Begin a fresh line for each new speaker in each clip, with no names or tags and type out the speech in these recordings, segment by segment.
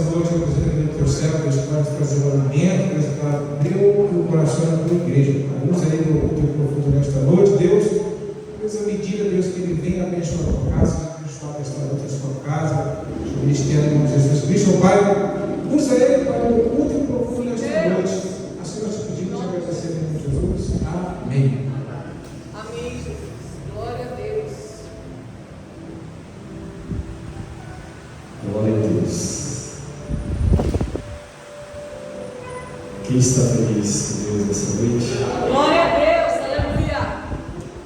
nessa noite, eu gostaria que o teu céu, Deus, pode trazer um alimento, Deus, para meu coração e da tua igreja. Usa aí o teu profundo nesta noite, Deus. Deus, à medida, Deus, que ele venha abençoar a tua casa, abençoar a restauração da tua casa, o ministério em nome de Jesus Cristo, Pai. Usa ele para o culto e profundo nesta noite. Assim nós pedimos e agradecemos em nome de Jesus. Amém.
Amém, Jesus. Glória a Deus.
Glória a Deus. Quem está feliz com Deus nessa noite?
Glória a Deus, aleluia.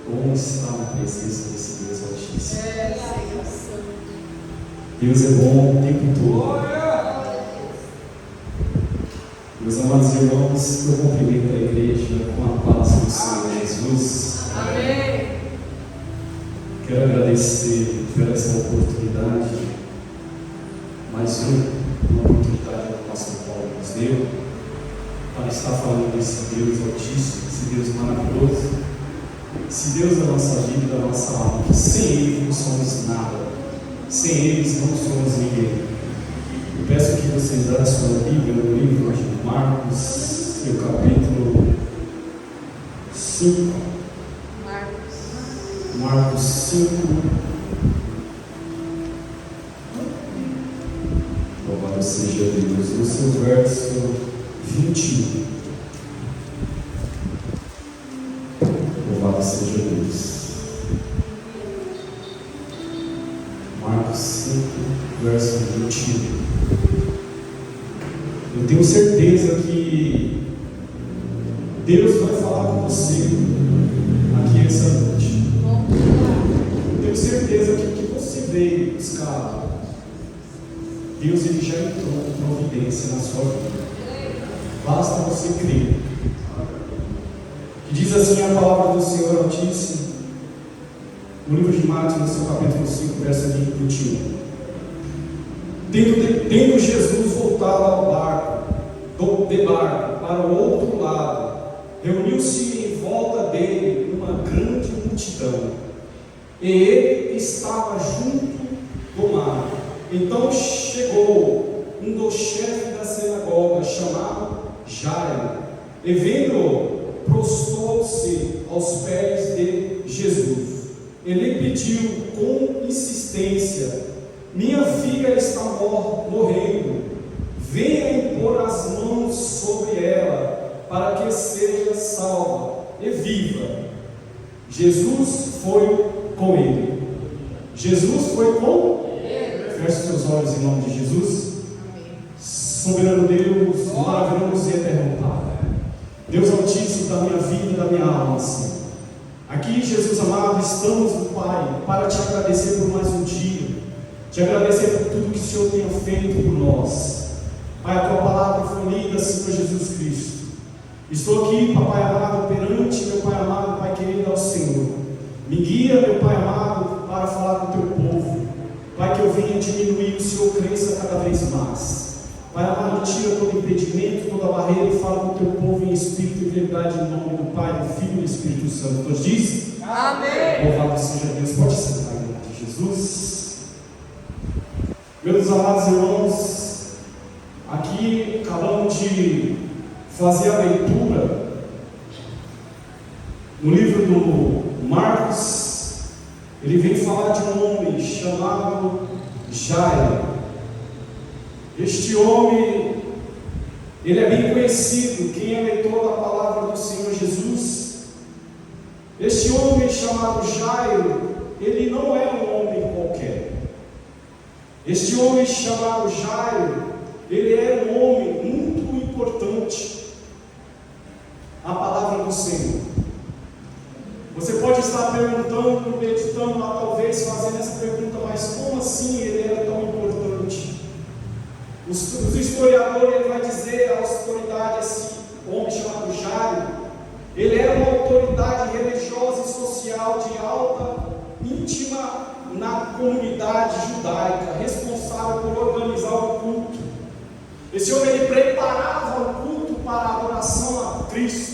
Bom estar na presença desse Deus Altíssimo.
Senhor Santo.
Deus é bom o tempo todo. Meus amados irmãos, eu cumprimento a igreja com a paz do Senhor Jesus.
Amém.
Quero agradecer por essa oportunidade, mais uma oportunidade que o pastor Paulo nos deu, para estar falando desse Deus Altíssimo, esse Deus maravilhoso, esse Deus da nossa vida, da nossa alma, que sem Ele não somos nada, sem eles não somos ninguém. Eu peço que vocês abram a sua Bíblia no livro de Marcos, no capítulo 5. Marcos 5. Louvado seja Deus. No seu verso 21. Louvado seja Deus. Marcos 5, verso 21. Eu tenho certeza que Deus vai falar com você aqui essa noite. Eu tenho certeza que o que você veio buscar, Deus ele já entrou com providência na sua vida. Basta você crer. Que diz assim a palavra do Senhor Altíssimo, no livro de Marcos, no seu capítulo 5, verso 21. Tendo Jesus voltado ao barco, para o outro lado, reuniu-se em volta dele uma grande multidão, e ele estava junto do mar. Então chegou um dos chefes da sinagoga, chamado Jairo, e vendo-o, prostrou-se aos pés de Jesus. Ele pediu com insistência: minha filha está morrendo, venha impor as mãos sobre ela, para que seja salva e viva. Jesus foi com ele. Jesus foi com ele. Feche seus olhos em nome de Jesus. Soberano Deus, maravilhoso e eterno Pai, Deus Altíssimo da minha vida e da minha alma, Senhor. Aqui, Jesus amado, estamos, Pai, para te agradecer por mais um dia, te agradecer por tudo que o Senhor tem feito por nós. Pai, a tua palavra foi lida, Senhor Jesus Cristo. Estou aqui, Papai amado, perante, meu Pai amado, Pai querido, ao Senhor. Me guia, meu Pai amado, para falar com o teu povo. Pai, que eu venha diminuir, o Senhor cresça cada vez mais. Pai amado, tira todo impedimento, toda barreira e fala com o teu povo em espírito e verdade, em nome do Pai, do Filho e do Espírito Santo. Todos dizem?
Amém.
Louvado seja Deus. Pode sentar em nome de Jesus. Meus amados irmãos, aqui acabamos de fazer a leitura no livro do Marcos. Ele vem falar de um homem chamado Jairo. Este homem, ele é bem conhecido. Quem é leitor da palavra do Senhor Jesus, este homem chamado Jairo, ele não é um homem qualquer. Este homem chamado Jairo, ele é um homem muito importante. A palavra do Senhor. Você pode estar perguntando, meditando, talvez fazendo essa pergunta, mas como assim ele era tão importante? Os historiadores, ele vai dizer a autoridade, esse homem chamado Jairo, ele era uma autoridade religiosa e social de alta, íntima na comunidade judaica, responsável por organizar o culto. Esse homem, ele preparava o culto para a adoração a Cristo.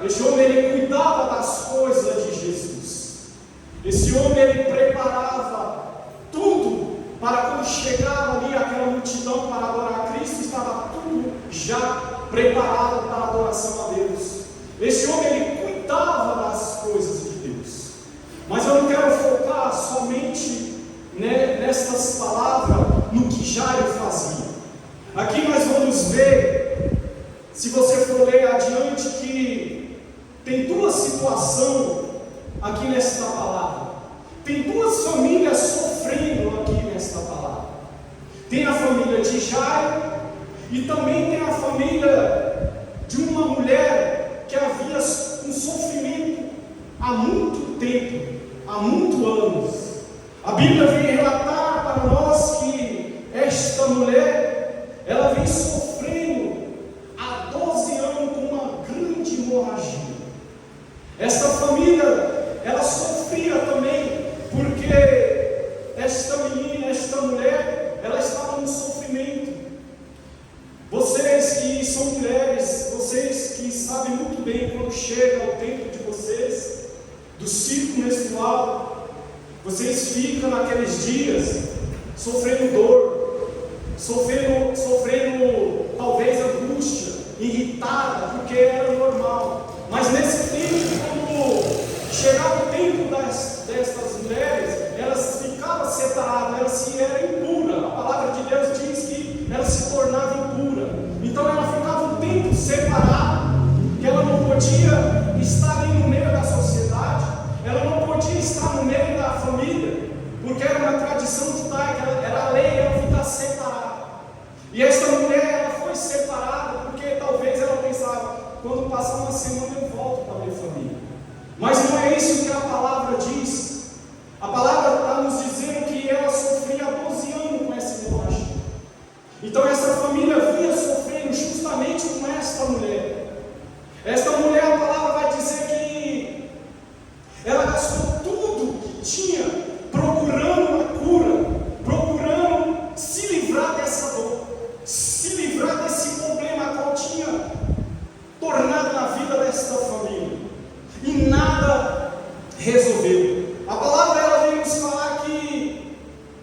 Esse homem, ele cuidava das coisas de Jesus. Esse homem, ele preparava tudo para quando chegava ali aquela multidão multidão para adorar a Cristo, estava tudo já preparado para a adoração a Deus. Esse homem, ele cuidava das coisas de Deus. Mas eu não quero focar somente nestas palavras, no que Jairo fazia. Aqui nós vamos ver, se você for ler adiante, que tem duas situações aqui nesta palavra. Tem duas famílias sofrendo aqui nesta palavra. Tem a família de Jairo e também tem a família de uma mulher que havia um sofrimento há muito tempo, há muitos anos. A Bíblia vem relatar para nós que esta mulher, ela vem sofrendo há 12 anos com uma grande hemorragia. Esta família, ela sofria também porque esta menina, esta mulher, ela estava no sofrimento. Vocês que são mulheres, vocês que sabem muito bem quando chega o tempo de vocês, do ciclo menstrual, vocês ficam naqueles dias sofrendo dor, sofrendo talvez angústia, irritada, porque era normal. Mas nesse tempo, quando chegava o tempo destas mulheres, elas ficavam separadas, elas eram impuras. A palavra de Deus diz que elas se tornavam impuras. Então ela ficava um tempo separada, que ela não podia estar ali no meio da sociedade, ela não podia estar no meio da família, porque era uma tradição judaica, era a lei, ela ficar separada. E esta mulher, ela foi separada, porque talvez ela pensava, quando passar uma semana eu volto para a minha família. Mas não é isso que a palavra diz. A palavra está nos dizendo que ela sofria há 12 anos com essa hemorragia. Então essa família vinha sofrendo justamente com esta mulher. Esta mulher, a palavra vai dizer que ela gastou tudo que tinha procurando a cura, procurando se livrar dessa dor, se livrar desse problema qual tinha tornado na vida desta família. E nada resolveu. A palavra ela vem nos falar que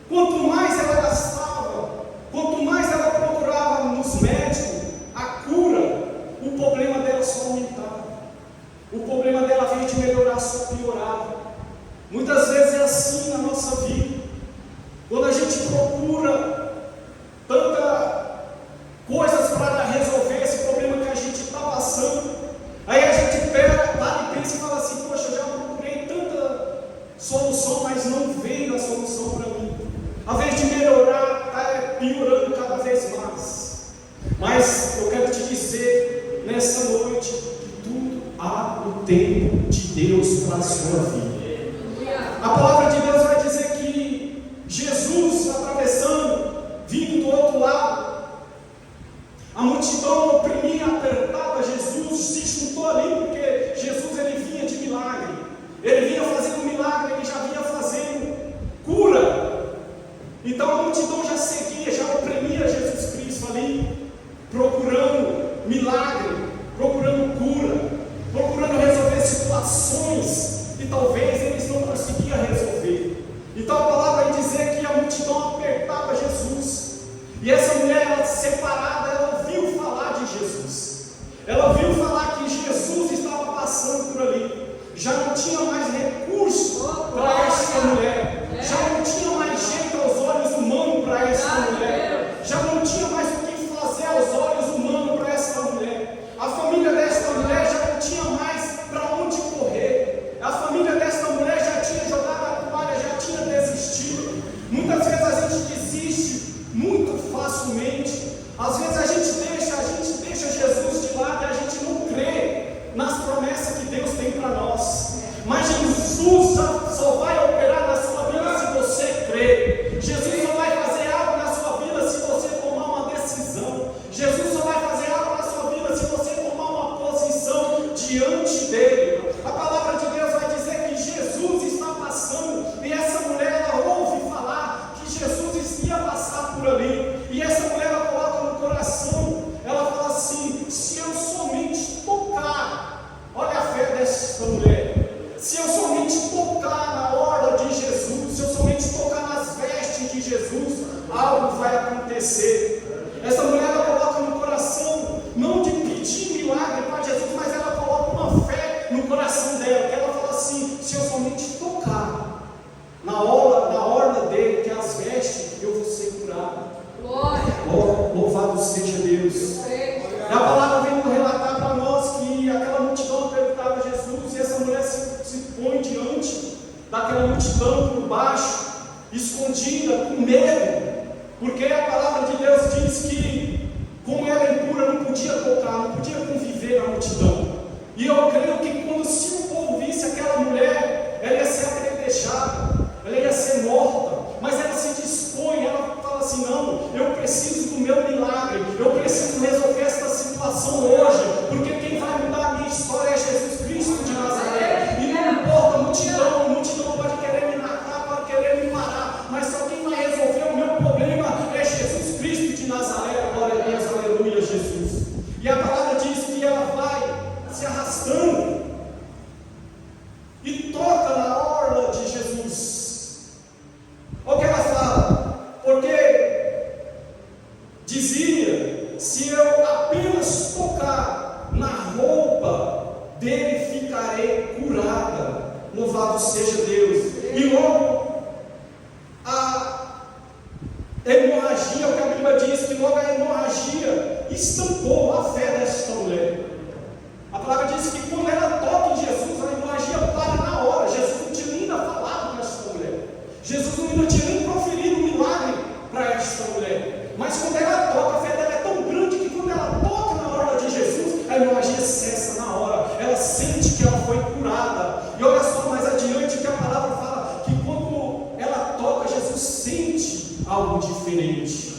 quanto mais ela gastava, quanto mais ela procurava nos médicos a cura, o problema dela só aumentava. O problema dela, ao invés de melhorar, só piorava. Muitas vezes é assim na nossa vida. Quando a gente procura tantas coisas para resolver esse problema que a gente está passando, aí a gente pega, para e pensa e fala assim, poxa, eu já procurei tanta solução, mas não veio a solução para mim. Ao invés de melhorar, está piorando cada vez mais. Mas eu quero te dizer nessa noite que tudo há o tempo de Deus para a sua vida. A palavra de Deus vai dizer que Jesus atravessando, vindo do outro lado, a multidão oprimia, apertava Jesus, se juntou ali porque Jesus ele vinha de milagre, ele vinha fazendo milagre, ele já vinha fazendo cura. Então a multidão já seguia, já oprimia Jesus Cristo ali, procurando milagre, procurando cura, procurando resolver situações que talvez eles não conseguiam resolver. Então a palavra vai dizer que a multidão apertava Jesus. E essa mulher, ela separada, ela ouviu falar de Jesus. Ela ouviu falar que Jesus estava passando por ali. Já não tinha mais recurso para essa mulher. Já não tinha mais jeito aos olhos humanos para essa mulher. Já não tinha mais o que fazer aos olhos humanos para essa mulher. A família desta mulher já não tinha mais para onde correr. A família desta mulher já tinha jogado a toalha, já tinha desistido. Muitas vezes a gente desiste muito facilmente. Às vezes a gente deixa Jesus de lado e a gente não crê nas promessas que Deus tem para nós. Mas Jesus só vai operar na sua vida se você crê. Jesus só vai fazer algo na sua vida se você tomar uma decisão. Jesus só vai fazer algo na sua vida se você tomar uma posição diante dele. A palavra de Deus vai dizer que Jesus está passando e essa mulher ela ouve falar que Jesus ia passar por ali. E essa mulher ela coloca no coração Essa mulher, ela coloca no coração, não de pedir milagre para Jesus, mas ela coloca uma fé no coração dela, que ela fala assim: se eu somente tocar na orla dele, que as veste, eu vou ser curado.
Glória.
Louvado seja Deus. A palavra vem nos relatar para nós que aquela multidão perguntava a Jesus, e essa mulher se põe diante daquela multidão por baixo, escondida, com medo, porque a palavra de Deus diz que, como ela é impura, não podia tocar, não podia conviver na multidão. E eu creio que quando se o povo visse aquela mulher, ela ia ser apedrejada, ela ia ser morta, mas ela se dispõe, ela fala assim: não, eu preciso do meu milagre, eu preciso resolver esta situação hoje, porque quem vai mudar a minha história é Jesus Cristo de Nazaré. E não importa a multidão pode querer me matar, pode querer me parar, mas só quem vai resolver o meu problema é Jesus Cristo de Nazaré. Glória a Deus, aleluia, Jesus. E a palavra diz que ela vai se arrastando e toca na orla de Jesus. Olha o que ela fala: porque dizia, se eu apenas tocar na roupa dele, ficarei curada. Louvado seja Deus. E logo a hemorragia, o que a Bíblia diz, que logo a hemorragia estancou a fé desta mulher. A palavra diz que quando ela toca em Jesus, a hemorragia para na hora. Jesus não tinha ainda falado para esta mulher, Jesus ainda tinha nem proferido um milagre para esta mulher, mas quando ela toca, a fé dela é tão grande que quando ela toca na hora de Jesus, a hemorragia cessa na hora, ela sente que ela foi curada. E olha só mais adiante que a palavra fala que quando ela toca, Jesus sente algo diferente.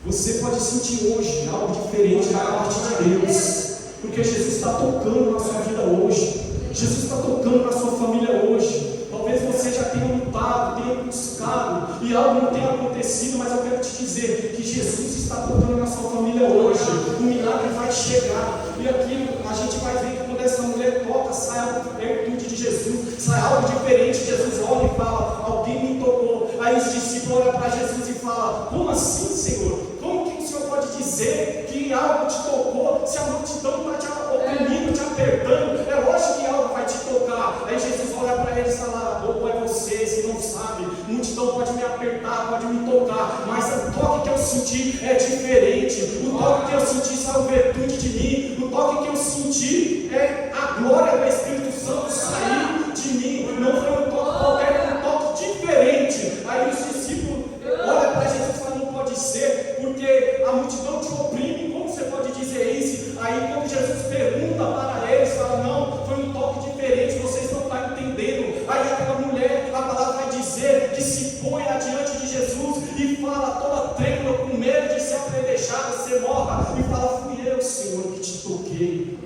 Você pode sentir hoje algo diferente da parte de Deus, porque Jesus está tocando na sua vida hoje, Jesus está tocando na sua família hoje. Talvez você já tenha lutado, tenha buscado e algo não tenha acontecido, mas eu quero te dizer que Jesus está tocando na sua família hoje. O milagre vai chegar, e aqui a gente vai ver que quando essa mulher toca, sai algo virtude de Jesus, sai algo diferente. Jesus olha e fala: alguém me tocou. Aí os discípulos olham para Jesus e falam: como assim, Senhor? Como que o Senhor pode dizer que algo te tocou se a multidão está te oprimindo, te apertando? É lógico que algo vai te tocar. Aí Jesus olha para eles e fala: bobo é vocês que não sabem, a multidão pode me apertar, pode me tocar, mas o toque que eu senti é diferente. O toque que eu senti saiu virtude de mim. O toque que eu senti é a glória do Espírito Santo sair de mim. Não foi um toque qualquer, foi um toque diferente. Aí os discípulos olham para Jesus e falam: não pode ser, porque a multidão te oprime, como você pode dizer isso? Aí quando Jesus pergunta para eles, fala: não, foi um toque diferente, vocês não estão entendendo. Aí aquela mulher, a palavra vai dizer que se põe adiante de Jesus e fala toda trêmula, com medo de ser apedrejada, ser morta, e fala: fui eu, Senhor, que te toquei.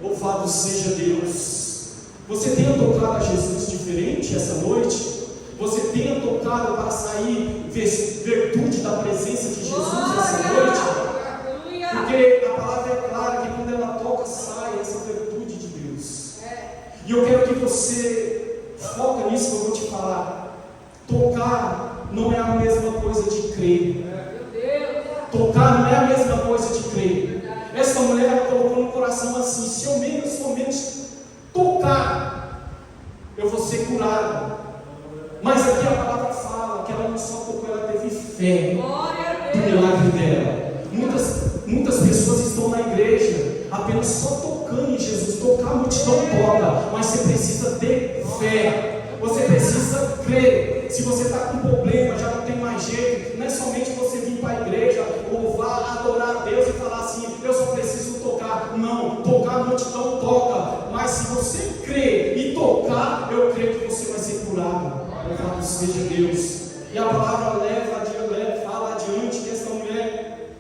Louvado seja Deus. Você tem tocado a Jesus diferente essa noite? Você tem tocado para sair virtude da presença de Jesus essa noite? Porque a palavra é clara que quando ela toca, sai essa virtude de Deus. E eu quero que você foca nisso que eu vou te falar. Tocar não é a mesma coisa de crer. Tocar não é a mesma coisa de crer. Essa mulher, ela colocou no coração assim: se eu somente tocar, eu vou ser curado. Mas aqui a palavra fala que ela não só tocou, ela teve fé do milagre dela. Muitas pessoas estão na igreja apenas só tocando em Jesus. Tocar, a multidão toca, mas você precisa ter fé. Você precisa crer. Se você está com problema, já não tem mais jeito, não é somente você vir para a igreja, louvar, adorar a Deus e falar assim: eu só preciso tocar. Não, tocar, a multidão toca, mas se você crer e tocar, eu creio que você vai ser curado. Louvado seja Deus. E a palavra fala adiante que essa mulher,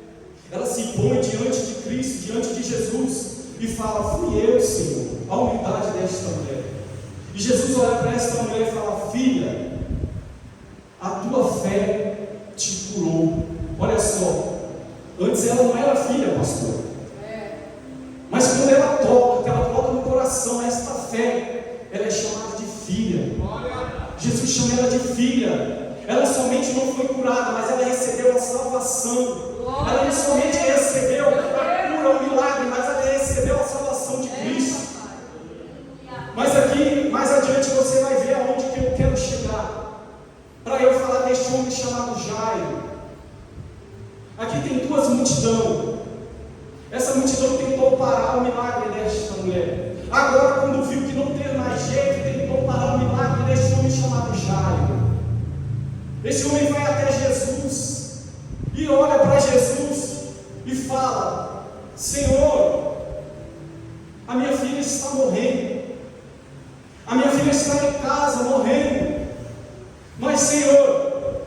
ela se põe diante de Cristo, diante de Jesus, e fala: fui eu, Senhor. A humildade desta mulher. E Jesus olha para esta mulher e fala: filha, a tua fé te curou. Olha só, antes ela não era filha, pastor. Mas quando ela toca, que ela coloca no coração esta fé, ela é chamada de filha. Jesus chama ela de filha. ela somente não foi curada, mas ela recebeu a salvação. Ela não somente recebeu a cura, o milagre, mas ela recebeu a salvação de Cristo. Mas aqui, mais adiante, você vai ver aonde que eu quero chegar, para eu falar deste homem chamado Jairo. Aqui tem duas multidões. Essa multidão tentou parar o milagre desta mulher. Agora, quando viu que não teve mais jeito, tentou parar o milagre deste homem chamado Jairo. Esse homem vai até Jesus e olha para Jesus e fala: Senhor, a minha filha está morrendo. A minha filha está em casa morrendo. Mas, Senhor,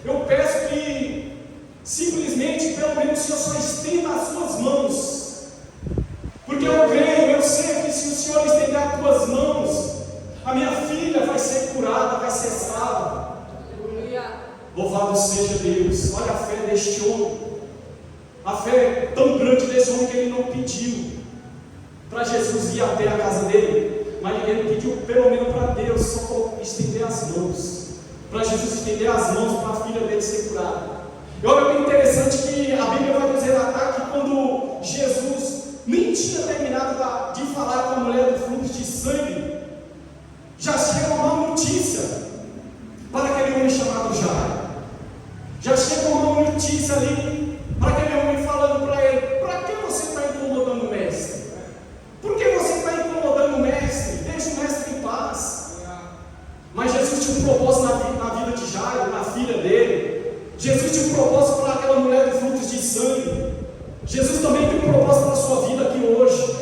eu peço que simplesmente, pelo menos, o Senhor só estenda as suas mãos. Porque eu creio, eu sei que se o Senhor estender as tuas mãos, a minha filha vai ser curada, vai ser salva. Louvado seja Deus. Olha a fé deste homem. A fé tão grande desse homem que ele não pediu para Jesus ir até a casa dele, mas ele pediu pelo menos para Deus só estender as mãos, para Jesus estender as mãos para a filha dele ser curada. E olha que interessante que a Bíblia vai nos relatar que quando Jesus nem tinha terminado de falar com a mulher do fluxo de sangue, já chega uma má notícia para aquele homem chamado Jairo. Já chega uma notícia ali para aquele homem falando para ele: para que você está incomodando o mestre? Por que você está incomodando o mestre? Deixa o mestre em paz. Mas Jesus tinha um propósito na vida de Jairo, na filha dele. Jesus tinha um propósito para aquela mulher de fluxo de sangue. Jesus também tem um propósito para a sua vida aqui hoje.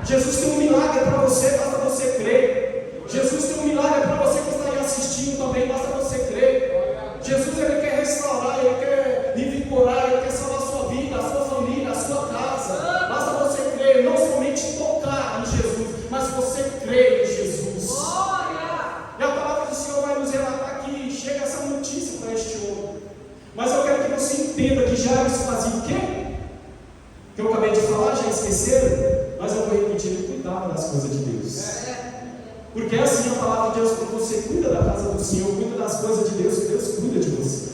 Jesus tem um milagre para você, basta você crer. Jesus tem um milagre para você que está aí assistindo também, basta você crer. Jesus, ele quer restaurar, ele quer revigorar, ele quer salvar a sua vida, a sua família, a sua casa. Basta você crer, não somente tocar em Jesus, mas você crer em Jesus. E a palavra do Senhor vai nos relatar que chega essa notícia para este homem. Mas eu quero que você entenda que Jairo fazia o quê? Que eu acabei de falar, já esqueceram? Mas eu vou repetir: ele cuidava das coisas de Deus. Porque é assim a palavra de Deus: quando você cuida da casa do Senhor, cuida das coisas de Deus, Deus cuida de você.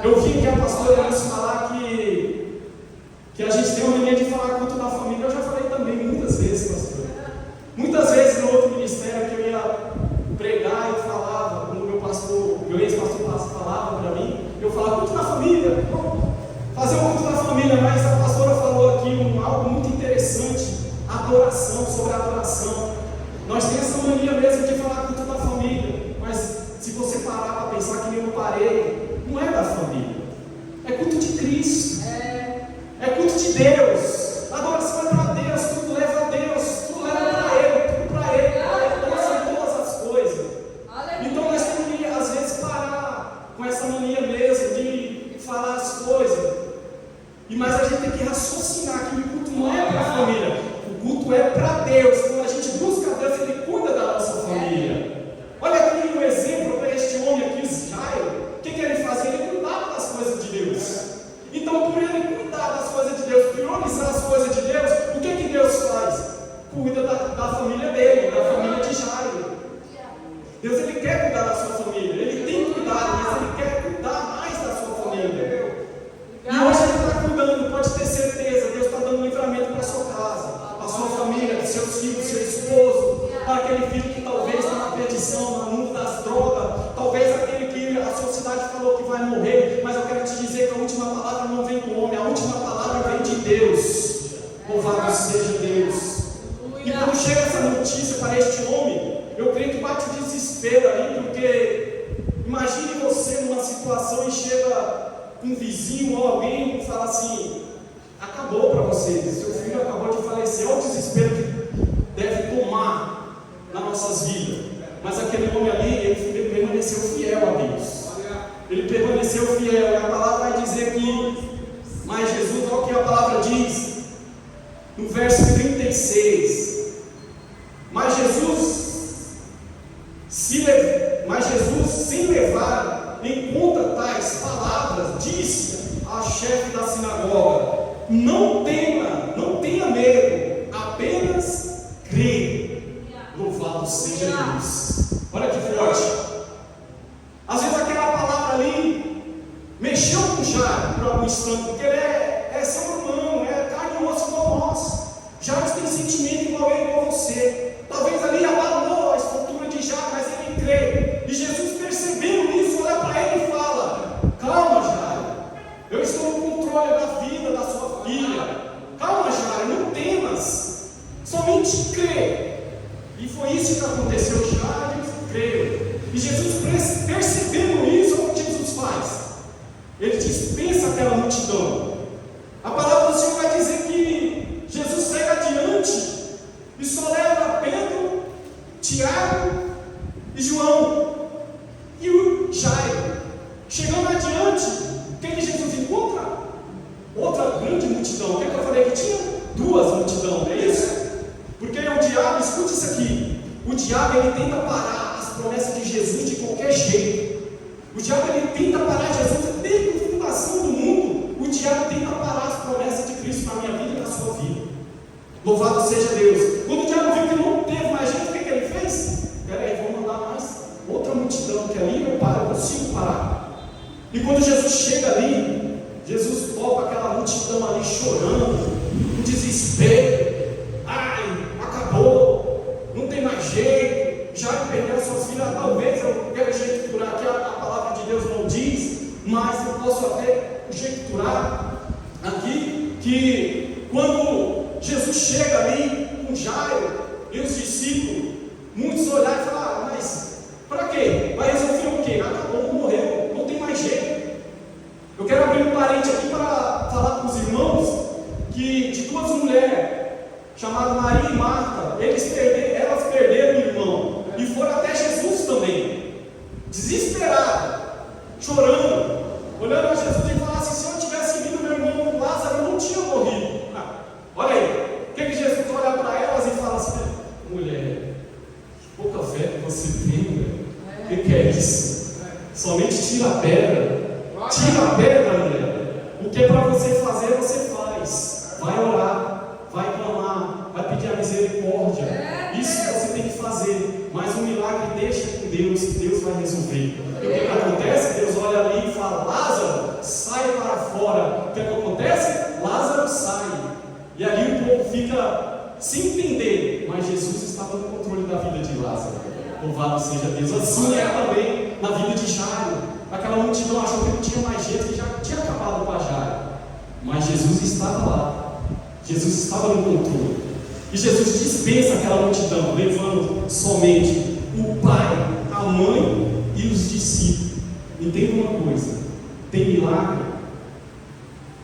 Eu vi aqui a pastora nos falar que a gente tem uma mania de falar culto da família. Eu já falei também muitas vezes, pastor. Muitas vezes no outro ministério que eu ia pregar, eu falava, quando meu ex-pastor falava para mim, eu falava culto da família, fazer um culto da família. Mas a pastora falou aqui algo muito interessante: adoração, sobre adoração. Nós temos essa mania mesmo de falar culto da família, mas se você parar para pensar, que nem eu parei, não é da família, é culto de Cristo, é culto de Deus. Adoração é para Deus, tudo leva a Deus, tudo leva para Ele, tudo para Ele, são todas as coisas. Então nós temos que às vezes parar com essa mania mesmo de falar as coisas, mas a gente tem que raciocinar que o culto não é para a família, o culto é para Deus. Quando a gente busca Deus, Ele cuida da nossa família. Olha aqui um exemplo para este homem aqui, Jairo. O que ele fazia? Ele cuidava das coisas de Deus. Então, por ele cuidar das coisas de Deus, priorizar as coisas de Deus, o que Deus faz? Cuida da família dele, da família de Jairo. Deus, Ele quer cuidar da sua família. Ele tem cuidado, mas Ele quer cuidar mais da sua família. E hoje Ele está cuidando, pode ter certeza. Deus está dando livramento para a sua casa, a sua família, seus filhos, seu esposo, para aquele filho que talvez está na perdição, no mundo das drogas, talvez aquele que a sociedade falou que vai morrer. Mas eu quero te dizer que a última palavra não vem do homem, a última palavra vem de Deus. Louvado seja Deus. E quando chega essa notícia para este homem, eu creio que bate o desespero ali, porque imagine você numa situação e chega um vizinho ou alguém e fala assim: acabou para você, seu filho acabou de falecer. Olha o desespero que deve tomar nas nossas vidas. Mas aquele homem ali, ele permaneceu fiel a Deus. Ele permaneceu fiel. E a palavra vai dizer que, mas Jesus, olha o que a palavra diz no verso 36. Mas Jesus, sem levar em conta tais palavras, disse ao chefe da sinagoga: não tenha medo, apenas creia. Louvado seja Deus. Olha que forte. Às vezes aquela palavra controle da vida da sua filha. Calma, Jairo, não temas. Somente crê. E foi isso que aconteceu. Jairo creu. E Jesus, percebendo isso, o que Jesus faz? Ele dispensa aquela multidão. A palavra do Senhor vai dizer que Jesus segue adiante e só leva Pedro, Tiago e João e o Jairo. Chegando adiante, quem que Jesus encontra? Outra grande multidão. O que eu falei que tinha? Duas multidões, não é isso? Porque o diabo, escute isso aqui, o diabo ele tenta parar as promessas de Jesus de qualquer jeito. O diabo ele tenta parar Jesus desde a fundação do mundo. O diabo tenta parar as promessas de Cristo na minha vida e na sua vida. Louvado seja Deus. Quando o diabo viu que não teve mais gente, o que ele fez? Peraí, vou mandar mais outra multidão, que ali eu paro, eu consigo parar. E quando Jesus chega ali, Jesus topa aquela multidão ali chorando, um desespero. Ai, acabou, não tem mais jeito, já perdeu suas filhas. Talvez eu quero jeiturar, que a palavra de Deus não diz, mas eu posso até jeiturar aqui, que quando Jesus chega ali com Jairo e os discípulos, muitos olharam e falaram: mas para quê? Vai resolver o quê? Acabou, morreu, não tem mais jeito. Eu quero abrir um parente aqui para falar com os irmãos que de duas mulheres, chamadas Maria e Marta, elas perderam o irmão e foram até Jesus também, desesperados, chorando, olhando a Jesus e falaram assim: se eu tivesse vindo meu irmão Lázaro, não tinha morrido. Olha aí, o que Jesus olha para elas e fala assim: mulher, que pouca fé que você tem, mulher. O que é isso? Somente tira a pedra. Tira a pedra, mulher. O que é para você fazer, você faz. Vai orar, vai clamar, vai pedir a misericórdia. Isso que você tem que fazer. Mas o milagre deixa com Deus, que Deus vai resolver. E o que acontece? Deus olha ali e fala: Lázaro, sai para fora. O que acontece? Lázaro sai. E ali o povo fica sem entender. Mas Jesus estava no controle da vida de Lázaro. Louvado seja Deus. Assim é também na vida de Jairo. Aquela multidão achou que não tinha mais jeito, que já tinha acabado com a Jairo. Mas Jesus estava lá. Jesus estava no controle. E Jesus dispensa aquela multidão, levando somente o pai, a mãe e os discípulos. Entenda uma coisa: tem milagre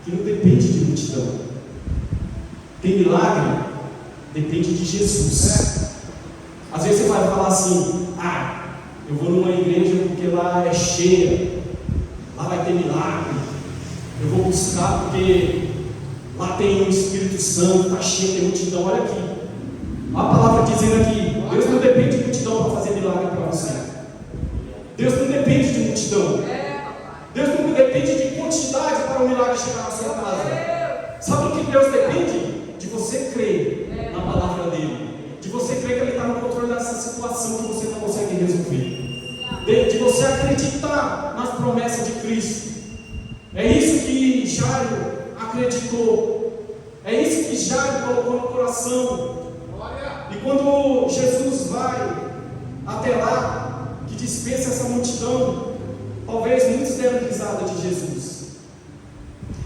que não depende de multidão. Tem milagre que depende de Jesus. Às vezes você vai falar assim: eu vou numa igreja porque lá é cheia, lá vai ter milagre. Eu vou buscar porque lá tem o Espírito Santo, está cheio, tem multidão. Olha aqui, a palavra dizendo aqui: Deus não depende de multidão para fazer milagre para você. Deus não depende de multidão. Deus não depende de quantidade para o milagre chegar na sua casa. Sabe do que Deus depende? De você crer na palavra dele. De você crer que ele está no controle dessa situação que você não consegue resolver. De você acreditar nas promessas de Cristo. É isso que Jairo acreditou. É isso que Jairo colocou no coração. E quando Jesus vai até lá, que dispensa essa multidão, talvez muitos deram risada de Jesus.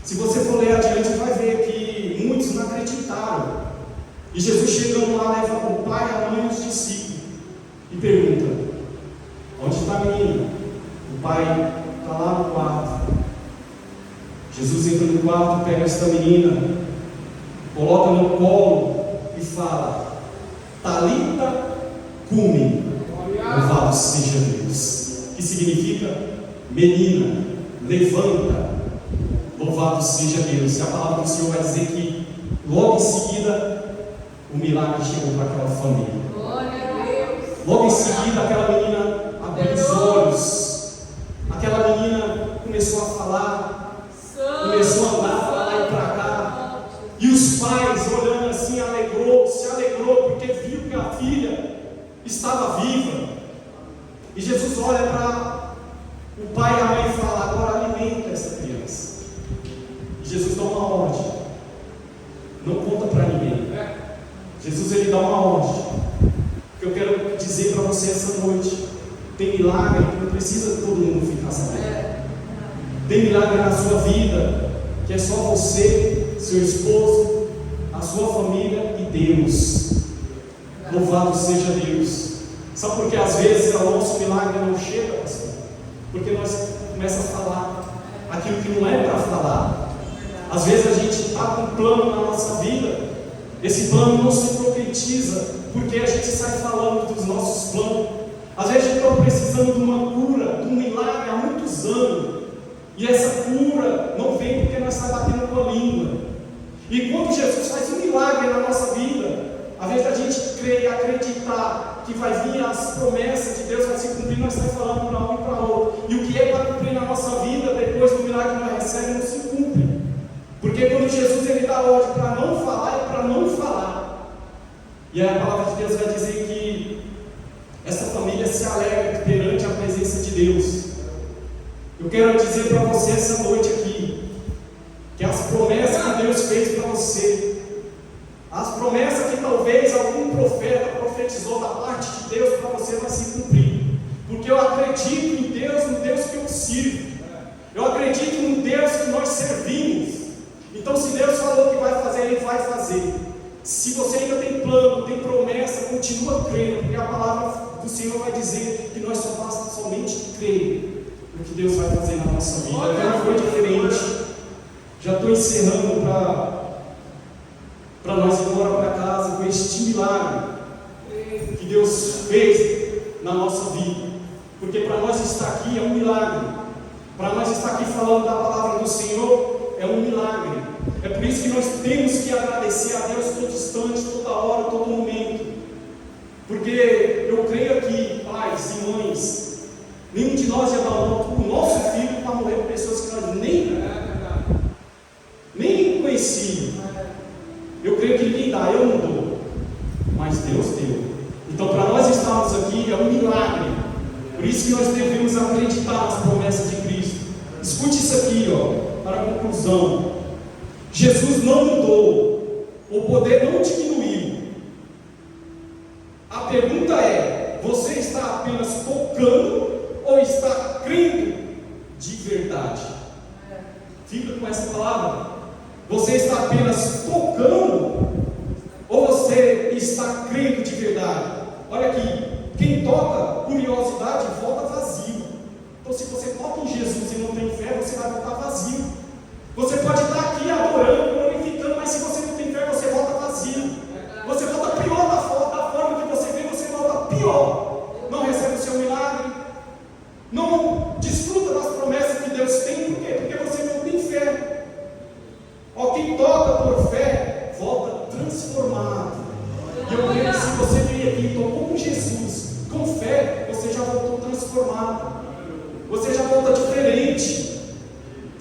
Se você for ler adiante, vai ver que muitos não acreditaram. E Jesus chegando lá, leva o pai, a mãe e os discípulos e pergunta: onde está a menina? O pai está lá no quarto. Jesus entra no quarto, pega esta menina, coloca no colo e fala: Talita cumi. Louvado seja Deus. Que significa: menina, levanta. Louvado seja Deus. E a palavra do Senhor vai dizer que logo em seguida o milagre chegou para aquela família.
Glória a Deus.
Logo em seguida, aquela menina abriu os olhos. Aquela menina começou a falar, começou a andar para lá e para cá. E os pais, olhando assim, se alegrou, porque viu que a filha estava viva. E Jesus olha para o pai e a mãe e fala: agora alimenta essa criança. E Jesus dá uma ordem. Não conta para ninguém. Jesus ele dá uma ordem. Que eu quero dizer para você essa noite: tem milagre que não precisa todo mundo ficar sabendo. Tem milagre na sua vida que é só você, seu esposo, a sua família e Deus. Louvado seja Deus. Sabe por que às vezes o nosso milagre não chega, pastor? Porque nós começamos a falar aquilo que não é para falar. Às vezes a gente está com um plano na nossa vida, esse plano não se concretiza, porque a gente sai falando dos nossos planos. Às vezes a gente está precisando de uma cura, de um milagre há muitos anos, e essa cura não vem porque nós estamos batendo com a língua. E quando Jesus faz um milagre na nossa vida, ao invés da gente crer e acreditar que vai vir as promessas de Deus, vai se cumprir, nós estamos falando para um e para outro. E o que é para cumprir na nossa vida, depois do milagre que nós recebemos, não se cumpre. Porque quando Jesus ele dá ordem para não falar, é para não falar. E aí a palavra de Deus vai dizer que essa família se alegra perante a presença de Deus. Eu quero dizer para você essa noite aqui, que as promessas que Deus fez para você, as promessas que talvez algum profeta profetizou da parte de Deus para você, vai se cumprir. Porque eu acredito em Deus, no Deus que eu sirvo. Eu acredito no Deus que nós servimos. Então se Deus falou que vai fazer, Ele vai fazer. Se você ainda tem plano, tem promessa, continua crendo, porque a palavra do Senhor vai dizer que nós só basta somente crer no que Deus vai fazer na nossa vida. Não foi diferente. Já estou encerrando para nós ir embora para casa com este milagre que Deus fez na nossa vida. Porque para nós estar aqui é um milagre. Para nós estar aqui falando da palavra do Senhor é um milagre. É por isso que nós temos que agradecer a Deus todo instante, toda hora, todo momento. Porque eu creio aqui, pais e mães, nenhum de nós ia dar o nosso filho para morrer por pessoas que nós nem conheciam. Eu creio que ninguém dá, eu não dou, mas Deus deu. Então para nós estarmos aqui é um milagre. Por isso que nós devemos acreditar nas promessas de Cristo. Escute isso aqui, para a conclusão. Jesus não mudou, o poder não diminuiu. A pergunta é: você está apenas tocando ou está crendo de verdade? Fica com essa palavra. Você está apenas tocando ou você está crendo de verdade? Olha aqui, quem toca curiosidade volta vazio. Então se você toca em Jesus e não tem fé, você vai voltar vazio. Você pode estar aqui adorando, glorificando, mas se você não tem fé, você volta vazio. Você volta pior da forma que você vem, você volta pior. Não recebe o seu milagre, não desfruta das promessas que Deus tem. Por quê? Porque você não tem fé. Quem toca por fé, volta transformado. E eu creio que se você veio aqui e tocou com Jesus, com fé, você já voltou transformado. Você já volta diferente.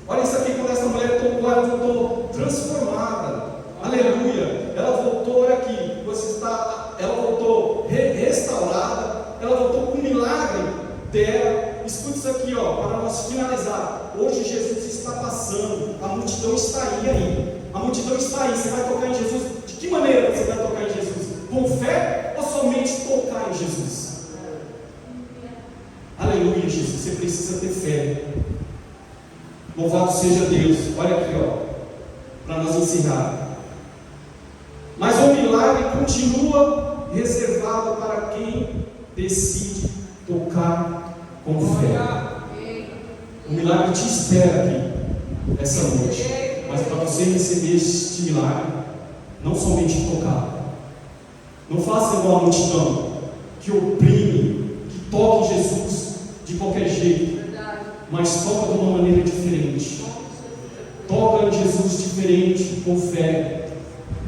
Olha isso aqui, quando essa mulher tocou, ela voltou transformada. Aleluia. Ela voltou, olha aqui, ela voltou restaurada, ela voltou com o milagre dela. Escute isso aqui, para nós finalizar. Hoje Jesus está passando, a multidão está aí. A multidão está aí. Você vai tocar em Jesus? De que maneira você vai tocar em Jesus? Com fé ou somente tocar em Jesus? Aleluia, Jesus. Você precisa ter fé. Louvado seja Deus. Olha aqui, para nós encerrar. Mas o milagre continua reservado para quem decide tocar com fé. O milagre te espera aqui essa noite. Mas para você receber este milagre, não somente tocar. Não faça igual a multidão que oprime, que toca em Jesus de qualquer jeito, mas toca de uma maneira diferente. Toca em Jesus diferente, com fé,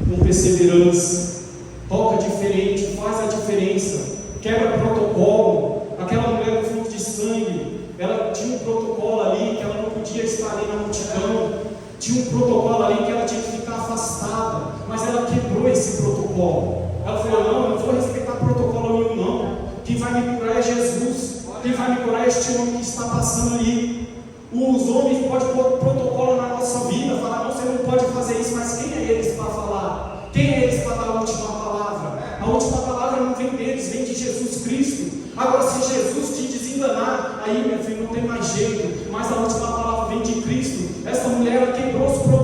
com perseverança. Toca diferente, faz a diferença, quebra protocolo. Aquela mulher do fluxo de sangue, ela tinha um protocolo ali que ela não podia estar ali na multidão. Tinha um protocolo ali que ela tinha que ficar afastada, mas ela quebrou esse protocolo. Ela falou: não, eu não vou respeitar protocolo nenhum, não. Quem vai me curar é Jesus. Quem vai me curar é este homem que está passando ali. Os homens podem pôr protocolo na nossa vida, falar: não, você não pode fazer isso, mas quem é eles para falar? Quem é eles para dar a última palavra? A última palavra não vem deles, vem de Jesus Cristo. Agora, se Jesus te desenganar, aí, meu filho, não tem mais jeito, mas a última palavra vem de Cristo. Essa mulher quebrou os protocolos.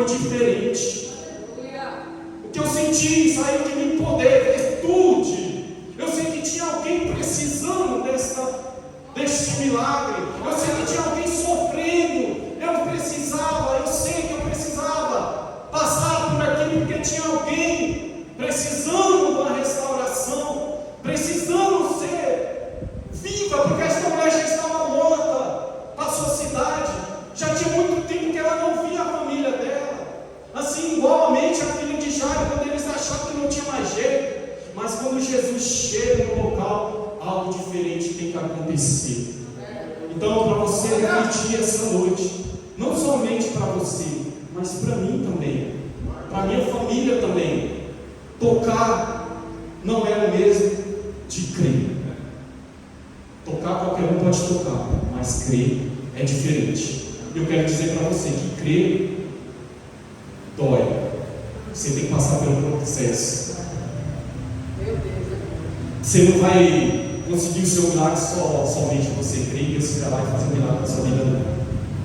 diferente.
Aleluia.
O que eu senti saiu de mim poder, virtude. Eu sei que tinha alguém precisando deste milagre. Eu sei que tinha alguém sofrendo. Eu sei que eu precisava passar por aquilo, porque tinha alguém precisando de uma restauração, precisando ser viva, porque esta mulher já estava morta. Passou a cidade, já tinha muito tempo que ela não via a família dela. Assim, igualmente a filha de Jairo, quando eles achavam que não tinha mais jeito, mas quando Jesus chega no local, algo diferente tem que acontecer. Então, para você refletir essa noite, não somente para você, mas para mim também, para minha família também, tocar não é o mesmo de crer. Tocar qualquer um pode tocar, mas crer é diferente. Eu quero dizer para você que crer dói. Você tem que passar pelo processo.
Meu Deus.
Você não vai conseguir o seu milagre somente você crer e Deus vai fazer um milagre na sua vida, não.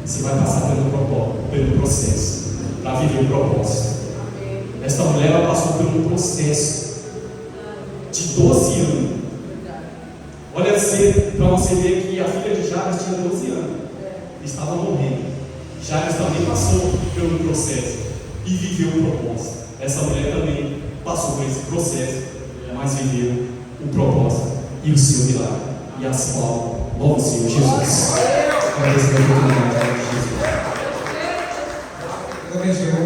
Você vai passar pelo processo para viver o propósito.
Amém.
Esta mulher ela passou por um processo de 12 anos.
Verdade.
Olha para você ver que a filha de Jairo tinha 12 anos. Estava morrendo. Jairo também passou pelo processo e viveu o propósito. Essa mulher também passou por esse processo, mas viveu o propósito e o seu milagre. E as palmas, louva o Senhor Jesus.
Agradecendo a oportunidade de Jesus. Amém, Senhor.